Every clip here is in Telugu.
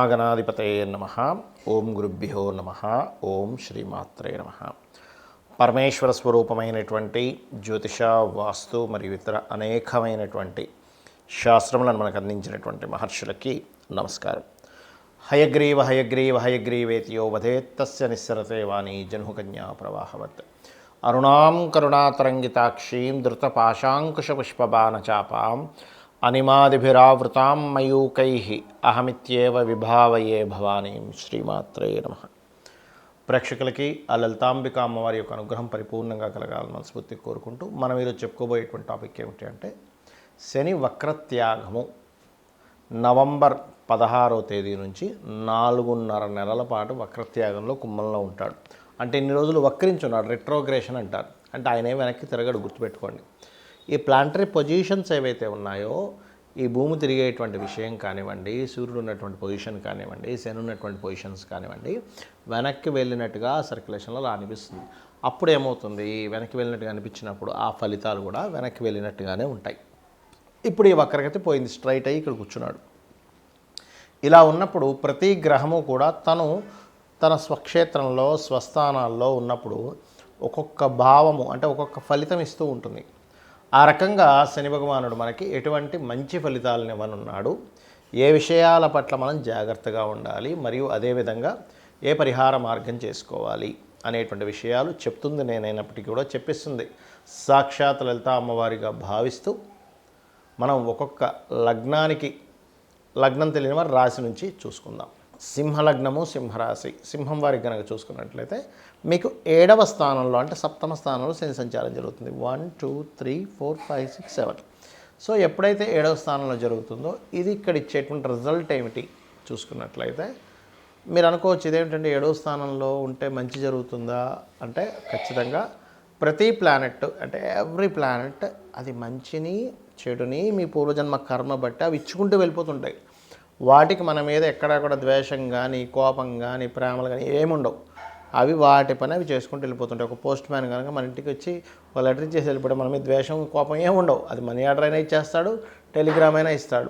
శ్రీమహాగణాధిపతయే నమః. ఓం గురుభ్యో నమః. ఓం శ్రీమాత్రే నమః. పరమేశ్వర స్వరూపమైనటువంటి జ్యోతిష, వాస్తు మరియు ఇతర అనేకమైనటువంటి శాస్త్రములను మనకు అందించినటువంటి మహర్షులకి నమస్కారం. హయగ్రీవ హయగ్రీవ హయగ్రీవేతియో వధేత్తస్య నిస్సరతే వాణి జన్హుకన్యా ప్రవాహవత్. అరుణాం కరుణాతరంగితాక్షీం ధృతపాశాంకుశపుష్పబాణచాపాం అనిమాదిభిరావృతాం మయూకైః అహమిత్యేవ విభావయే భవానీం. శ్రీమాత్రే నమః. ప్రేక్షకులకి ఆ లలితాంబిక అమ్మవారి యొక్క అనుగ్రహం పరిపూర్ణంగా కలగాలని మనస్ఫూర్తిగా కోరుకుంటూ మనం ఈరోజు చెప్పుకోబోయేటువంటి టాపిక్ ఏమిటి అంటే శని వక్రత్యాగము. నవంబర్ 16వ తేదీ నుంచి 4.5 నెలల పాటు వక్రత్యాగంలో కుంభంలో ఉంటాడు. అంటే ఇన్ని రోజులు వక్రించున్నాడు, రెట్రోగ్రేషన్ అంటారు. అంటే ఆయనే వెనక్కి తిరగడు, గుర్తుపెట్టుకోండి. ఈ ప్లానటరీ పొజిషన్స్ ఏవైతే ఉన్నాయో, ఈ భూమి తిరిగేటువంటి విషయం కానివ్వండి, సూర్యుడు ఉన్నటువంటి పొజిషన్ కానివ్వండి, శని ఉన్నటువంటి పొజిషన్స్ కానివ్వండి, వెనక్కి వెళ్ళినట్టుగా సర్క్యులేషన్లో అనిపిస్తుంది. అప్పుడు ఏమవుతుంది, వెనక్కి వెళ్ళినట్టుగా అనిపించినప్పుడు ఆ ఫలితాలు కూడా వెనక్కి వెళ్ళినట్టుగానే ఉంటాయి. ఇప్పుడు ఈ వక్రగతి పోయింది, స్ట్రైట్ అయ్యి ఇక్కడ కూర్చున్నాడు. ఇలా ఉన్నప్పుడు ప్రతి గ్రహము కూడా తన స్వక్షేత్రంలో, స్వస్థానాల్లో ఉన్నప్పుడు ఒక్కొక్క భావము అంటే ఒక్కొక్క ఫలితం ఇస్తూ ఉంటుంది. ఆ రకంగా శని భగవానుడు మనకి ఎటువంటి మంచి ఫలితాలను ఇవ్వనున్నాడు, ఏ విషయాల పట్ల మనం జాగ్రత్తగా ఉండాలి, మరియు అదేవిధంగా ఏ పరిహార మార్గం చేసుకోవాలి అనేటువంటి విషయాలు చెప్తుంది. నేనైనప్పటికీ కూడా చెప్పిస్తుంది సాక్షాత్ లలిత అమ్మవారిగా భావిస్తూ మనం ఒక్కొక్క లగ్నం తెలియని వారి రాశి నుంచి చూసుకుందాం. సింహలగ్నము, సింహరాశి. సింహం వారికి కనుక చూసుకున్నట్లయితే మీకు 7వ స్థానంలో అంటే సప్తమ స్థానంలో శని సంచారం జరుగుతుంది. 1 2 3 4 5 6 7. సో ఎప్పుడైతే 7వ స్థానంలో జరుగుతుందో ఇది ఇక్కడ ఇచ్చేటువంటి రిజల్ట్ ఏమిటి చూసుకున్నట్లయితే మీరు అనుకోవచ్చు, ఇదేమిటంటే 7వ స్థానంలో ఉంటే మంచి జరుగుతుందా అంటే ఖచ్చితంగా ప్రతి ప్లానెట్ అంటే ఎవ్రీ ప్లానెట్ అది మంచిని చెడుని మీ పూర్వజన్మ కర్మ బట్టి అవి ఇచ్చుకుంటూ వెళ్ళిపోతుంటాయి. వాటికి మన మీద ఎక్కడా కూడా ద్వేషం కానీ, కోపం కానీ, ప్రేమలు కానీ ఏముండవు. అవి వాటి పని అవి చేసుకుంటూ వెళ్ళిపోతుంటాయి. ఒక పోస్ట్ మ్యాన్ కనుక మన ఇంటికి వచ్చి ఒక లెటర్ ఇచ్చేసి వెళ్ళిపోతే మన మీద ద్వేషం, కోపం ఏముండవు. అది మనీ ఆర్డర్ అయినా ఇచ్చేస్తాడు, టెలిగ్రామ్ అయినా ఇస్తాడు.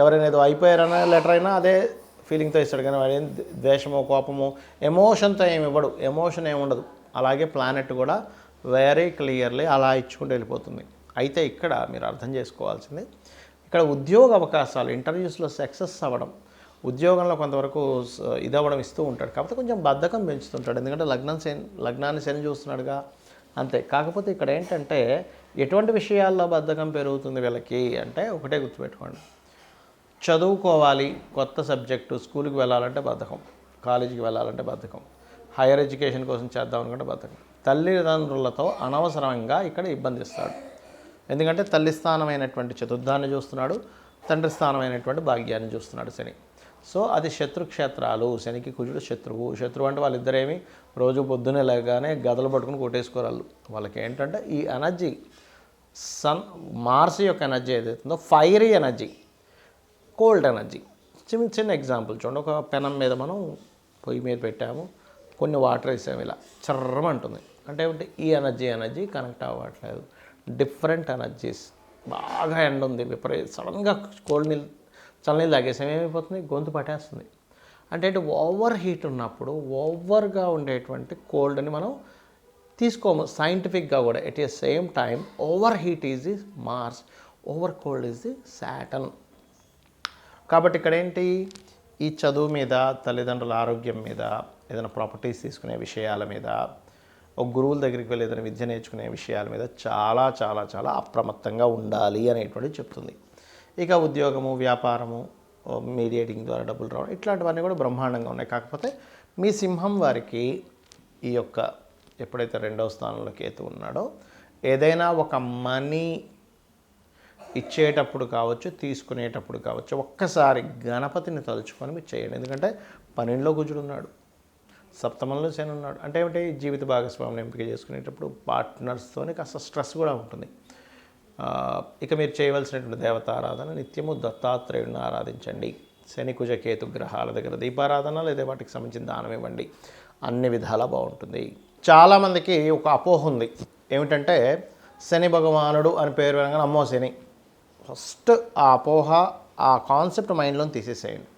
ఎవరైనా ఏదో అయిపోయారన్నా లెటర్ అయినా అదే ఫీలింగ్తో ఇస్తాడు. కానీ వాడు ఏం ద్వేషమో, కోపమో, ఎమోషన్తో ఏమి ఇవ్వడు. ఎమోషన్ ఏమి ఉండదు. అలాగే ప్లానెట్ కూడా వెరీ క్లియర్లీ అలా ఇచ్చుకుంటూ వెళ్ళిపోతుంది. అయితే ఇక్కడ మీరు అర్థం చేసుకోవాల్సింది, ఇక్కడ ఉద్యోగ అవకాశాలు, ఇంటర్వ్యూస్లో సక్సెస్ అవ్వడం, ఉద్యోగంలో కొంతవరకు ఇదవ్వడం ఇస్తూ ఉంటాడు. కాకపోతే కొంచెం బద్ధకం పెంచుతుంటాడు. ఎందుకంటే లగ్నాన్ని శని చూస్తున్నాడుగా, అంతే. కాకపోతే ఇక్కడ ఏంటంటే ఎటువంటి విషయాల్లో బద్ధకం పెరుగుతుంది వీళ్ళకి అంటే ఒకటే గుర్తుపెట్టుకోండి, చదువుకోవాలి, కొత్త సబ్జెక్టు, స్కూల్కి వెళ్ళాలంటే బద్ధకం, కాలేజీకి వెళ్ళాలంటే బద్ధకం, హైయర్ ఎడ్యుకేషన్ కోసం చేద్దాం అనుకుంటే బద్ధకం. తల్లిదండ్రులతో అనవసరంగా ఇక్కడ ఇబ్బందిస్తాడు. ఎందుకంటే తల్లి స్థానమైనటువంటి చతుర్థాన్ని చూస్తున్నాడు, తండ్రి స్థానమైనటువంటి భాగ్యాన్ని చూస్తున్నాడు శని. సో అది శత్రుక్షేత్రాలు. శనికి కుజుడు శత్రువు. శత్రువు అంటే వాళ్ళిద్దరేమి రోజు పొద్దున్నే లేగానే గదలు పట్టుకుని కొట్టేసుకోరాళ్ళు. వాళ్ళకి ఏంటంటే ఈ ఎనర్జీ, మార్స్ యొక్క ఎనర్జీ ఏదైతుందో ఫైరీ ఎనర్జీ, కోల్డ్ ఎనర్జీ. చిన్న ఎగ్జాంపుల్ చూడండి. ఒక పెనం మీద మనం పొయ్యి మీద పెట్టాము, కొన్ని వాటర్ వేసాము, ఇలా చర్రమంటుంది. అంటే ఈ ఎనర్జీ కనెక్ట్ అవ్వట్లేదు. Different energies. బాగా ఎండ ఉంది, సడన్గా చల్లనీళ్ళు తాగేసాం, ఏమైపోతుంది, గొంతు పట్టేస్తుంది. అంటే ఓవర్ హీట్ ఉన్నప్పుడు ఓవర్గా ఉండేటువంటి కోల్డ్ని మనం తీసుకోము సైంటిఫిక్గా కూడా. At a same time over heat is the Mars, over cold is the Saturn. కాబట్టి ఇక్కడ ఏంటి, ఈ చదువు మీద, తల్లిదండ్రుల ఆరోగ్యం మీద, ఏదైనా ప్రాపర్టీస్ తీసుకునే విషయాల మీద, ఒక గురువుల దగ్గరికి వెళ్ళి ఏదైనా విద్య నేర్చుకునే విషయాల మీద చాలా చాలా చాలా అప్రమత్తంగా ఉండాలి అనేటువంటిది చెప్తుంది. ఇక ఉద్యోగము, వ్యాపారము, మీడియేటింగ్ ద్వారా డబ్బులు రావడం, ఇట్లాంటివన్నీ కూడా బ్రహ్మాండంగా ఉన్నాయి. కాకపోతే మీ సింహం వారికి ఈ యొక్క ఎప్పుడైతే 2వ స్థానంలో కేతు ఉన్నాడో, ఏదైనా ఒక మనీ ఇచ్చేటప్పుడు కావచ్చు, తీసుకునేటప్పుడు కావచ్చు, ఒక్కసారి గణపతిని తలుచుకొని మీరు చేయండి. ఎందుకంటే 12లో కుజుడు ఉన్నాడు, సప్తమంలో శని ఉన్నాడు. అంటే ఏమిటి, జీవిత భాగస్వామిని ఎంపిక చేసుకునేటప్పుడు పార్ట్నర్స్తోనే కాస్త స్ట్రెస్ కూడా ఉంటుంది. ఇక మీరు చేయవలసినటువంటి దేవతారాధన, నిత్యము దత్తాత్రేయుడిని ఆరాధించండి. శని కుజ కేతు గ్రహాల దగ్గర దీపారాధన లేదా వాటికి సంబంధించిన దానం ఇవ్వండి. అన్ని విధాలా బాగుంటుంది. చాలామందికి ఒక అపోహ ఉంది, ఏమిటంటే శని భగవానుడు అని పేరు వినగానే అమ్మో శని. ఫస్ట్ ఆ అపోహ, ఆ కాన్సెప్ట్ మైండ్లో తీసేసేయండి.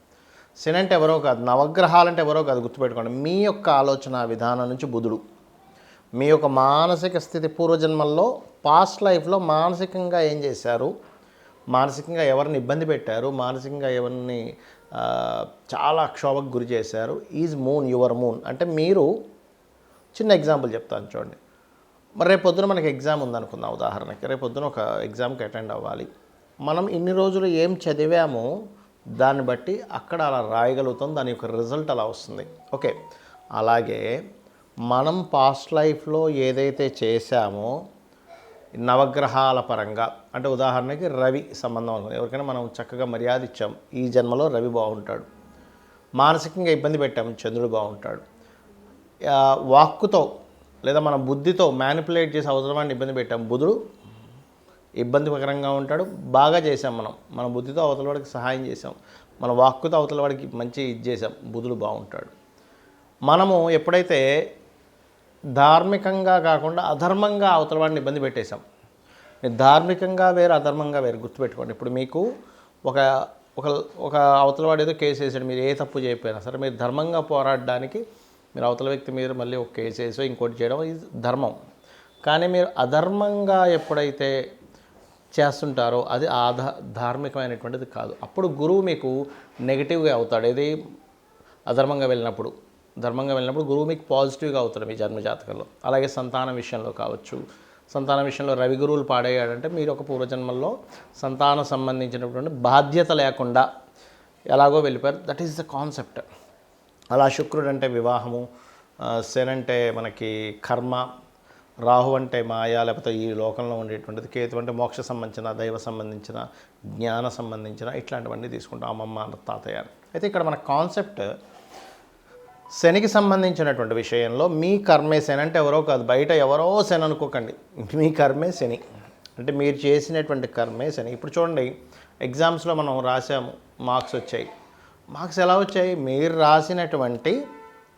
శని అంటే ఎవరో కాదు, నవగ్రహాలు అంటే ఎవరో కాదు, గుర్తుపెట్టుకోండి. మీ యొక్క ఆలోచన విధానం నుంచి బుధుడు, మీ యొక్క మానసిక స్థితి పూర్వజన్మల్లో పాస్ట్ లైఫ్లో మానసికంగా ఏం చేశారు, మానసికంగా ఎవరిని ఇబ్బంది పెట్టారు, మానసికంగా ఎవరిని చాలా క్షోభకు గురి చేశారు. Is moon your moon. అంటే మీరు చిన్న ఎగ్జాంపుల్ చెప్తాను చూడండి. మరి రేపు పొద్దున మనకి ఎగ్జామ్ ఉందనుకుందాం ఉదాహరణకి. రేపు పొద్దున ఒక ఎగ్జామ్కి అటెండ్ అవ్వాలి. మనం ఇన్ని రోజులు ఏం చదివామో దాన్ని బట్టి అక్కడ అలా రాయగలుగుతాం, దాని యొక్క రిజల్ట్ అలా వస్తుంది. ఓకే, అలాగే మనం పాస్ట్ లైఫ్లో ఏదైతే చేశామో నవగ్రహాల పరంగా, అంటే ఉదాహరణకి రవి సంబంధం అనుకుంది, ఎవరికైనా మనం చక్కగా మర్యాద ఇచ్చాం, ఈ జన్మలో రవి బాగుంటాడు. మానసికంగా ఇబ్బంది పెట్టాము, చంద్రుడు బాగుంటాడు. వాక్కుతో లేదా మన బుద్ధితో మ్యానిపులేట్ చేసి అవసరమాన్ని ఇబ్బంది పెట్టాం, బుధుడు ఇబ్బందికరంగా ఉంటాడు. బాగా చేసాం మన బుద్ధితో అవతల వాడికి సహాయం చేసాం, మన వాక్కుతో అవతల వాడికి మంచి ఇది చేసాం, బుధుడు బాగుంటాడు. మనము ఎప్పుడైతే ధార్మికంగా కాకుండా అధర్మంగా అవతల వాడిని ఇబ్బంది పెట్టేశాం, ధార్మికంగా వేరు అధర్మంగా వేరు, గుర్తుపెట్టుకోండి. ఇప్పుడు మీకు ఒక ఒక ఒక అవతల వాడు ఏదో కేసు వేసాడు, మీరు ఏ తప్పు చేయకపోయినా సరే మీరు ధర్మంగా పోరాడడానికి మీరు అవతల వ్యక్తి మీద మళ్ళీ ఒక కేసు వేసో ఇంకోటి చేయడం ఇది ధర్మం. కానీ మీరు అధర్మంగా ఎప్పుడైతే చేస్తుంటారో అది ధార్మికమైనటువంటిది కాదు. అప్పుడు గురువు మీకు నెగిటివ్గా అవుతాడు. ఏది అధర్మంగా వెళ్ళినప్పుడు, ధర్మంగా వెళ్ళినప్పుడు గురువు మీకు పాజిటివ్గా అవుతాడు మీ జన్మజాతకంలో. అలాగే సంతానం విషయంలో కావచ్చు, సంతాన విషయంలో రవి గురువులు పాడయ్యాడంటే మీరు ఒక పూర్వజన్మల్లో సంతానం సంబంధించినటువంటి బాధ్యత లేకుండా ఎలాగో వెళ్ళిపోయారు. That is the concept. అలా శుక్రుడు అంటే వివాహము, శని అంటే మనకి కర్మ, రాహు అంటే మాయా లేకపోతే ఈ లోకంలో ఉండేటువంటిది, కేతు అంటే మోక్ష సంబంధించిన, దైవ సంబంధించిన, జ్ఞాన సంబంధించిన, ఇట్లాంటివన్నీ తీసుకుంటాం అమ్మమ్మ తాతయ్య. అయితే ఇక్కడ మన కాన్సెప్ట్ శనికి సంబంధించినటువంటి విషయంలో మీ కర్మే శని అంటే ఎవరో కాదు, బయట ఎవరో శని అనుకోకండి, మీ కర్మే శని అంటే మీరు చేసినటువంటి కర్మే శని. ఇప్పుడు చూడండి, ఎగ్జామ్స్లో మనం రాసాము, మార్క్స్ వచ్చాయి. మార్క్స్ ఎలా వచ్చాయి? మీరు రాసినటువంటి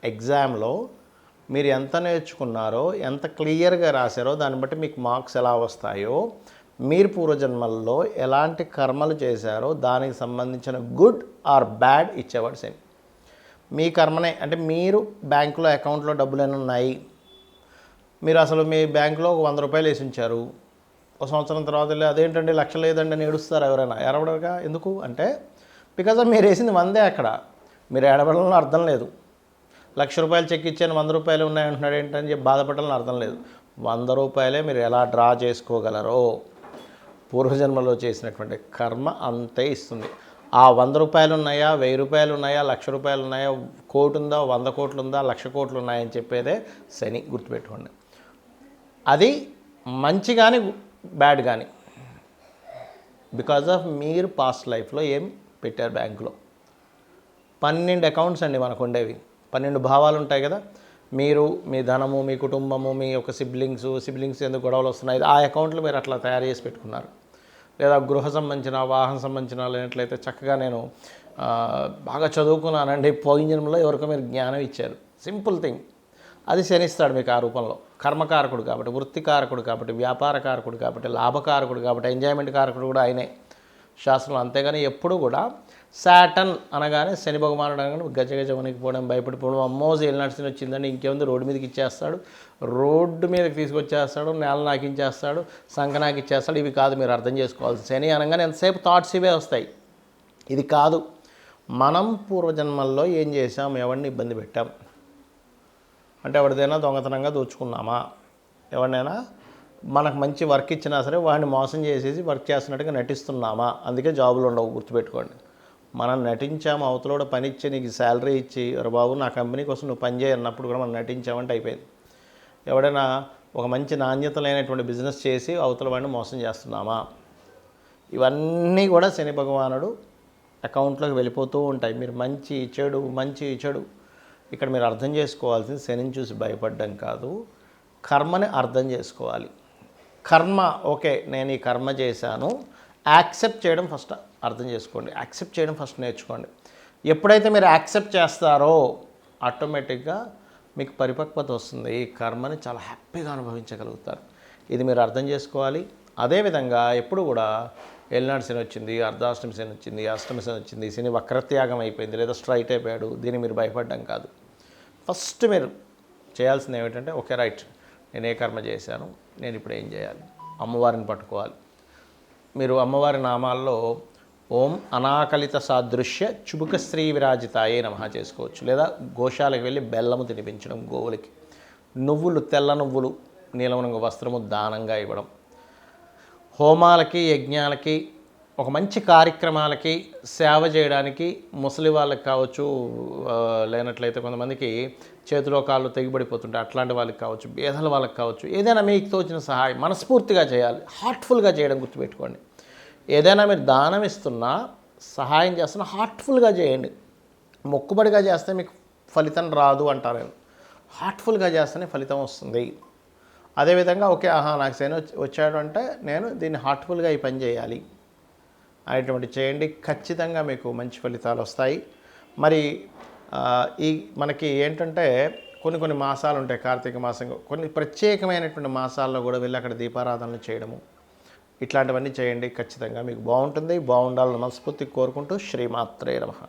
ఎగ్జామ్లో మీరు ఎంత నేర్చుకున్నారో, ఎంత క్లియర్గా రాశారో దాన్ని బట్టి మీకు మార్క్స్ ఎలా వస్తాయో, మీరు పూర్వజన్మల్లో ఎలాంటి కర్మలు చేశారో దానికి సంబంధించిన గుడ్ ఆర్ బ్యాడ్ ఇచ్చేవాడు శని. మీ కర్మనే, అంటే మీరు బ్యాంకులో అకౌంట్లో డబ్బులు ఏమైనా ఉన్నాయి, మీరు అసలు మీ బ్యాంకులో ఒక 100 రూపాయలు వేసి ఉంచారు, ఒక సంవత్సరం తర్వాత వెళ్ళి అదేంటండి లక్ష లేదండి అని ఏడుస్తారు ఎవరైనా. ఎరవడగా ఎందుకు అంటే బికాజ్ మీరు వేసింది 100 అక్కడ, మీరు ఏడవడంలో అర్థం లేదు. 1,00,000 రూపాయలు చెక్ ఇచ్చాను 100 రూపాయలు ఉన్నాయంటున్నాడు ఏంటని చెప్పి బాధపడాలని అర్థం లేదు. 100 రూపాయలే మీరు ఎలా డ్రా చేసుకోగలరో పూర్వజన్మలో చేసినటువంటి కర్మ అంతే ఇస్తుంది. ఆ 100 రూపాయలు ఉన్నాయా, 1000 రూపాయలు ఉన్నాయా, 1,00,000 రూపాయలు ఉన్నాయా, కోటి ఉందా, 100 కోట్లు ఉందా, 1,00,000 కోట్లు ఉన్నాయని చెప్పేదే శని, గుర్తుపెట్టుకోండి. అది మంచి కానీ బ్యాడ్ కానీ బికాజ్ ఆఫ్ మీరు పాస్ట్ లైఫ్లో ఏం పెట్టారు బ్యాంకులో. 12 అకౌంట్స్ అండి మనకు ఉండేవి, 12 భావాలు ఉంటాయి కదా. మీరు, మీ ధనము, మీ కుటుంబము, మీ యొక్క సిబ్లింగ్స్ ఎందుకు గొడవలు వస్తున్నాయి, ఆ అకౌంట్లు మీరు అట్లా తయారు చేసి పెట్టుకున్నారు. లేదా గృహ సంబంధించిన, వాహన సంబంధించిన లేనట్లయితే చక్కగా నేను బాగా చదువుకున్నానండి, పోయిన జన్మలో ఎవరికో మీరు జ్ఞానం ఇచ్చారు, సింపుల్ థింగ్. అది శనిస్తాడు మీకు ఆ రూపంలో. కర్మకారకుడు కాబట్టి, వృత్తికారకుడు కాబట్టి, వ్యాపారకారకుడు కాబట్టి, లాభకారకుడు కాబట్టి, ఎంజాయ్మెంట్ కారకుడు కూడా ఆయనే శాస్త్రంలో. అంతేగాని ఎప్పుడు కూడా శాటన్ అనగానే శని భగవానుడు అనగానే గజగజ వణికిపోవడం, భయపడిపోవడం, అమ్మో ఏళ్ళు నడిచిన వచ్చిందండి ఇంకేముంది రోడ్డు మీదకి ఇచ్చేస్తాడు, రోడ్డు మీదకి తీసుకొచ్చేస్తాడు, నేల నాకించేస్తాడు, సంఖ నాకిచ్చేస్తాడు. ఇవి కాదు మీరు అర్థం చేసుకోవాలి. శని అనగానే ఎంతసేపు థాట్స్ ఇవే వస్తాయి. ఇది కాదు. మనం పూర్వజన్మల్లో ఏం చేసాం, ఎవరిని ఇబ్బంది పెట్టాం, అంటే ఎవరిదైనా దొంగతనంగా దోచుకున్నామా, ఎవరినైనా మనకు మంచి వర్క్ ఇచ్చినా సరే వాడిని మోసం చేసేసి వర్క్ చేస్తున్నట్టుగా నటిస్తున్నామా, అందుకే జాబులు ఉండవు, గుర్తుపెట్టుకోండి. మనం నటించాము, అవతల పని ఇచ్చి నీకు శాలరీ ఇచ్చి బాబు నా కంపెనీ కోసం నువ్వు పని చేయన్నప్పుడు కూడా మనం నటించామంటే అయిపోయింది. ఎవడైనా ఒక మంచి నాణ్యత లేనటువంటి బిజినెస్ చేసి అవతల వాడిని మోసం చేస్తున్నామా, ఇవన్నీ కూడా శని భగవానుడు అకౌంట్లోకి వెళ్ళిపోతూ ఉంటాయి. మీరు మంచి చెడు ఇక్కడ మీరు అర్థం చేసుకోవాల్సింది శనిని చూసి భయపడడం కాదు, కర్మని అర్థం చేసుకోవాలి. కర్మ ఓకే, నేను ఈ కర్మ చేశాను, యాక్సెప్ట్ చేయడం ఫస్ట్ అర్థం చేసుకోండి, యాక్సెప్ట్ చేయడం ఫస్ట్ నేర్చుకోండి. ఎప్పుడైతే మీరు యాక్సెప్ట్ చేస్తారో ఆటోమేటిక్గా మీకు పరిపక్వత వస్తుంది, ఈ కర్మని చాలా హ్యాపీగా అనుభవించగలుగుతారు. ఇది మీరు అర్థం చేసుకోవాలి. అదేవిధంగా ఎప్పుడు కూడా ఏలినాడు శని వచ్చింది, అర్ధాష్టమి శని వచ్చింది, అష్టమి శని వచ్చింది, శని వక్రత్యాగం అయిపోయింది లేదా స్ట్రైట్ అయిపోయాడు, దీన్ని మీరు భయపడడం కాదు. ఫస్ట్ మీరు చేయాల్సింది ఏమిటంటే ఓకే రైట్, నేను ఏ కర్మ చేశాను, నేను ఇప్పుడు ఏం చేయాలి, అమ్మవారిని పట్టుకోవాలి. మీరు అమ్మవారి నామాల్లో ఓం అనాకలిత సాదృశ్య చుబుక శ్రీ విరాజితాయే నమః చేసుకోవచ్చు. లేదా గోశాలకు వెళ్ళి బెల్లము తినిపించడం, గోవులకి నువ్వులు, తెల్ల నువ్వులు, నీలం రంగు వస్త్రము దానంగా ఇవ్వడం, హోమాలకి యజ్ఞాలకి ఒక మంచి కార్యక్రమాలకి సేవ చేయడానికి ముసలి వాళ్ళకి కావచ్చు, లేనట్లయితే కొంతమందికి చేతిలో కాళ్ళు తెగిపడిపోతుంటాయి అట్లాంటి వాళ్ళకి కావచ్చు, బేదల వాళ్ళకి కావచ్చు, ఏదైనా మీకు తోచిన సహాయం మనస్ఫూర్తిగా చేయాలి, హార్ట్ఫుల్గా చేయడం గుర్తుపెట్టుకోండి. ఏదైనా మీరు దానం ఇస్తున్నా, సహాయం చేస్తున్నా హార్ట్ఫుల్గా చేయండి. మొక్కుబడిగా చేస్తే మీకు ఫలితం రాదు అంటారు. హార్ట్ఫుల్గా చేస్తేనే ఫలితం వస్తుంది. అదేవిధంగా ఓకే నాకు శని వచ్చాడు అంటే నేను దీన్ని హార్ట్ఫుల్గా ఈ పని చేయాలి అనేటువంటి చేయండి, ఖచ్చితంగా మీకు మంచి ఫలితాలు వస్తాయి. మరి ఈ మనకి ఏంటంటే కొన్ని మాసాలు ఉంటాయి, కార్తీక మాసం, కొన్ని ప్రత్యేకమైనటువంటి మాసాల్లో కూడా వెళ్ళి అక్కడ దీపారాధనలు చేయడము, ఇట్లాంటివన్నీ చేయండి. ఖచ్చితంగా మీకు బాగుంటుంది. బాగుండాలని మనస్ఫూర్తిగా కోరుకుంటూ శ్రీమాత్రే నమః.